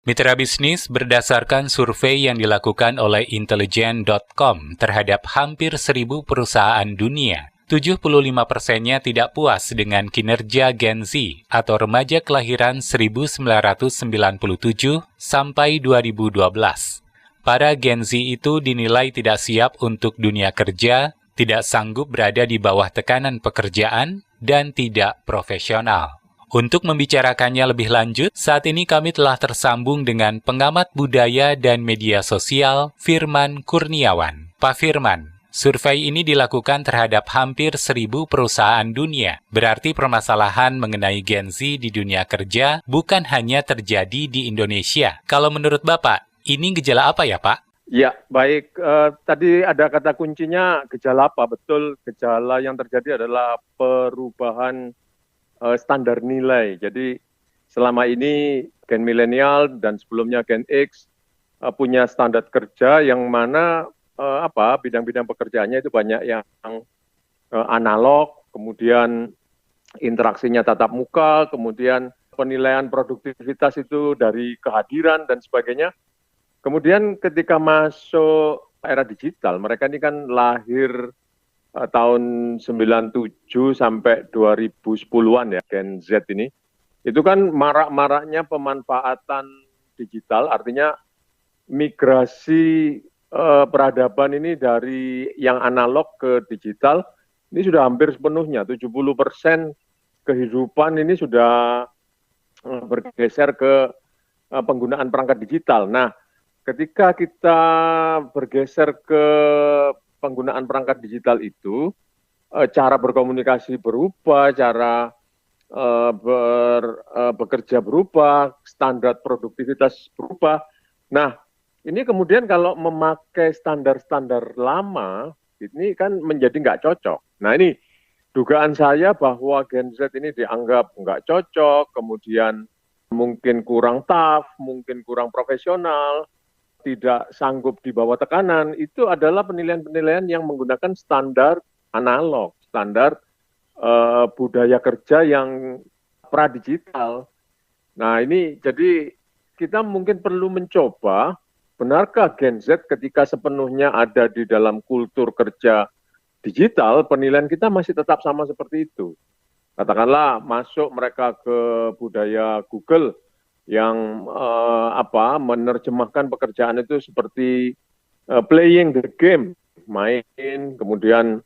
Mitra bisnis, berdasarkan survei yang dilakukan oleh intelijen.com terhadap hampir 1.000 perusahaan dunia, 75%-nya tidak puas dengan kinerja Gen Z atau remaja kelahiran 1997 sampai 2012. Para Gen Z itu dinilai tidak siap untuk dunia kerja, tidak sanggup berada di bawah tekanan pekerjaan, dan tidak profesional. Untuk membicarakannya lebih lanjut, saat ini kami telah tersambung dengan pengamat budaya dan media sosial Firman Kurniawan. Pak Firman, survei ini dilakukan terhadap hampir 1.000 perusahaan dunia. Berarti permasalahan mengenai Gen Z di dunia kerja bukan hanya terjadi di Indonesia. Kalau menurut Bapak, ini gejala apa ya Pak? Ya, baik. Tadi ada kata kuncinya gejala apa? Betul, gejala yang terjadi adalah perubahan standar nilai. Jadi selama ini Gen milenial dan sebelumnya Gen X punya standar kerja yang mana bidang-bidang pekerjaannya itu banyak yang analog, kemudian interaksinya tatap muka, kemudian penilaian produktivitas itu dari kehadiran dan sebagainya. Kemudian ketika masuk era digital, mereka ini kan lahir tahun 97 sampai 2010-an ya, Gen Z ini. Itu kan marak-maraknya pemanfaatan digital, artinya migrasi peradaban ini dari yang analog ke digital, ini sudah hampir sepenuhnya, 70% kehidupan ini sudah bergeser ke penggunaan perangkat digital. Nah, ketika kita bergeser ke penggunaan perangkat digital itu, cara berkomunikasi berubah, cara bekerja berubah, standar produktivitas berubah. Nah, ini kemudian kalau memakai standar-standar lama, ini kan menjadi nggak cocok. Nah, ini dugaan saya bahwa Gen Z ini dianggap nggak cocok, kemudian mungkin kurang tough, mungkin kurang profesional, tidak sanggup di bawah tekanan, itu adalah penilaian-penilaian yang menggunakan standar analog, standar budaya kerja yang pra-digital. Nah ini jadi kita mungkin perlu mencoba, benarkah Gen Z ketika sepenuhnya ada di dalam kultur kerja digital, penilaian kita masih tetap sama seperti itu. Katakanlah masuk mereka ke budaya Google, yang menerjemahkan pekerjaan itu seperti playing the game, main, kemudian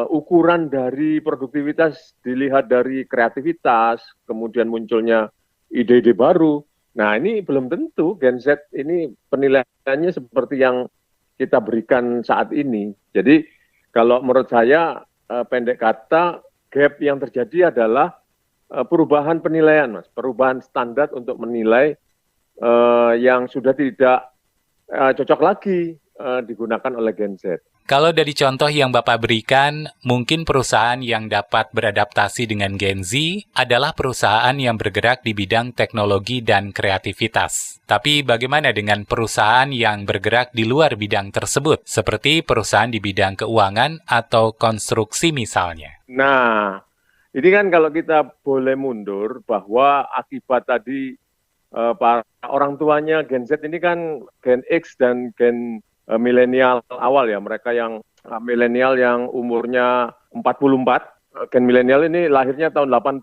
ukuran dari produktivitas dilihat dari kreativitas, kemudian munculnya ide-ide baru. Nah ini belum tentu Gen Z ini penilaiannya seperti yang kita berikan saat ini. Jadi kalau menurut saya pendek kata gap yang terjadi adalah perubahan penilaian, Mas, perubahan standar untuk menilai yang sudah tidak cocok lagi digunakan oleh Gen Z. Kalau dari contoh yang Bapak berikan, mungkin perusahaan yang dapat beradaptasi dengan Gen Z adalah perusahaan yang bergerak di bidang teknologi dan kreativitas. Tapi bagaimana dengan perusahaan yang bergerak di luar bidang tersebut, seperti perusahaan di bidang keuangan atau konstruksi misalnya? Nah, ini kan kalau kita boleh mundur bahwa akibat tadi para orang tuanya Gen Z ini kan Gen X dan Gen milenial awal ya, mereka yang milenial yang umurnya 44, Gen milenial ini lahirnya tahun 80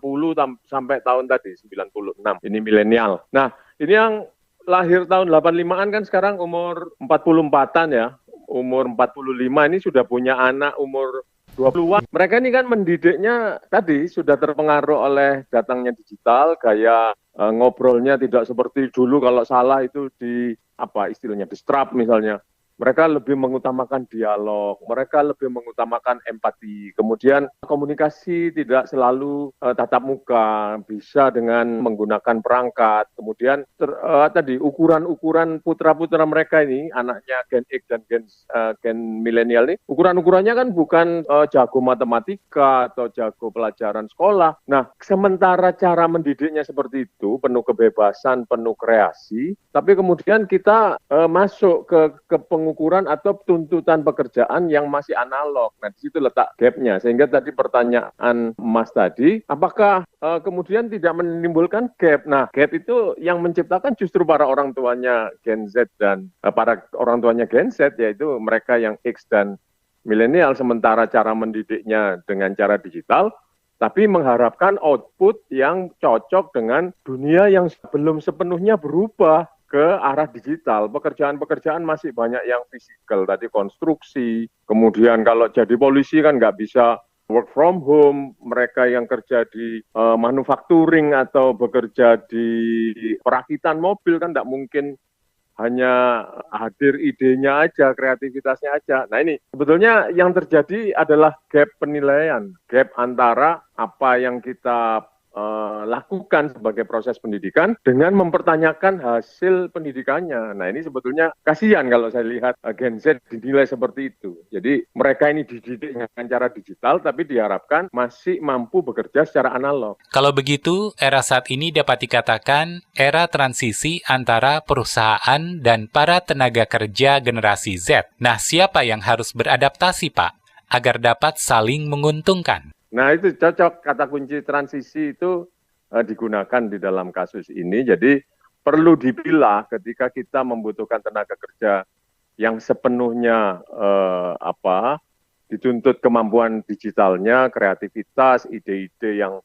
sampai tahun tadi 96, ini milenial. Nah, ini yang lahir tahun 85-an kan sekarang umur 44-an ya, umur 45 ini sudah punya anak umur 20-an. Mereka ini kan mendidiknya tadi sudah terpengaruh oleh datangnya digital, gaya ngobrolnya tidak seperti dulu kalau salah itu di istilahnya di strap misalnya. Mereka lebih mengutamakan dialog, mereka lebih mengutamakan empati. Kemudian komunikasi tidak selalu tatap muka, bisa dengan menggunakan perangkat. Kemudian ukuran-ukuran putra-putra mereka ini, anaknya Gen X dan Gen milenial ini, ukuran-ukurannya kan bukan jago matematika atau jago pelajaran sekolah. Nah, sementara cara mendidiknya seperti itu, penuh kebebasan, penuh kreasi, tapi kemudian kita masuk ke penggunaan pengukuran atau tuntutan pekerjaan yang masih analog. Nah, di situ letak gap-nya. Sehingga tadi pertanyaan Mas tadi, apakah kemudian tidak menimbulkan gap? Nah, gap itu yang menciptakan justru para orang tuanya Gen Z dan para orang tuanya Gen Z, yaitu mereka yang X dan milenial, sementara cara mendidiknya dengan cara digital, tapi mengharapkan output yang cocok dengan dunia yang belum sepenuhnya berubah ke arah digital. Pekerjaan-pekerjaan masih banyak yang fisikal, tadi konstruksi, kemudian kalau jadi polisi kan nggak bisa work from home, mereka yang kerja di manufacturing atau bekerja di perakitan mobil kan nggak mungkin hanya hadir idenya aja, kreativitasnya aja. Nah ini sebetulnya yang terjadi adalah gap penilaian, gap antara apa yang kita lakukan sebagai proses pendidikan dengan mempertanyakan hasil pendidikannya. Nah ini sebetulnya kasihan kalau saya lihat Gen Z dinilai seperti itu. Jadi mereka ini dididik dengan cara digital tapi diharapkan masih mampu bekerja secara analog. Kalau begitu, era saat ini dapat dikatakan era transisi antara perusahaan dan para tenaga kerja generasi Z. Nah, siapa yang harus beradaptasi, Pak, agar dapat saling menguntungkan? Nah itu cocok, kata kunci transisi itu digunakan di dalam kasus ini. Jadi perlu dipilah ketika kita membutuhkan tenaga kerja yang sepenuhnya dituntut kemampuan digitalnya, kreativitas, ide-ide yang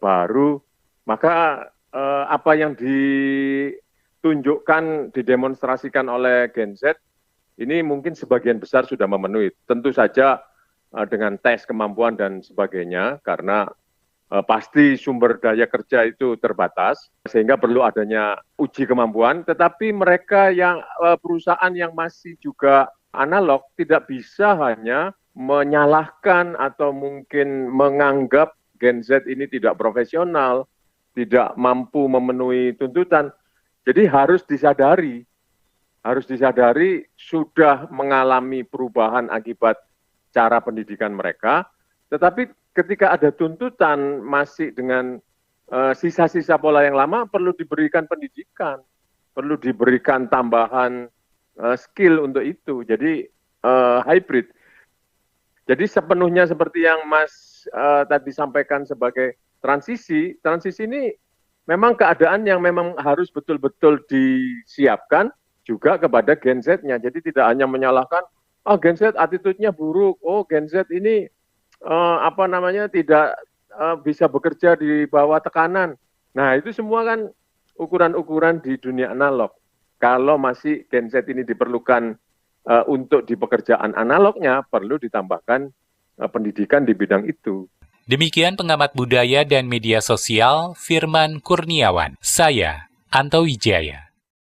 baru, maka apa yang ditunjukkan, didemonstrasikan oleh Gen Z ini mungkin sebagian besar sudah memenuhi. Tentu saja dengan tes kemampuan dan sebagainya, karena pasti sumber daya kerja itu terbatas, sehingga perlu adanya uji kemampuan, tetapi mereka yang perusahaan yang masih juga analog tidak bisa hanya menyalahkan atau mungkin menganggap Gen Z ini tidak profesional, tidak mampu memenuhi tuntutan. Jadi harus disadari sudah mengalami perubahan akibat cara pendidikan mereka, tetapi ketika ada tuntutan masih dengan sisa-sisa pola yang lama, perlu diberikan pendidikan, perlu diberikan tambahan skill untuk itu. Jadi hybrid. Jadi sepenuhnya seperti yang Mas tadi sampaikan sebagai transisi ini memang keadaan yang memang harus betul-betul disiapkan juga kepada Gen Z-nya. Jadi tidak hanya menyalahkan Gen Z attitude-nya buruk, Gen Z ini tidak bisa bekerja di bawah tekanan. Nah, itu semua kan ukuran-ukuran di dunia analog. Kalau masih Gen Z ini diperlukan untuk di pekerjaan analognya, perlu ditambahkan pendidikan di bidang itu. Demikian pengamat budaya dan media sosial Firman Kurniawan. Saya, Anto Wijaya.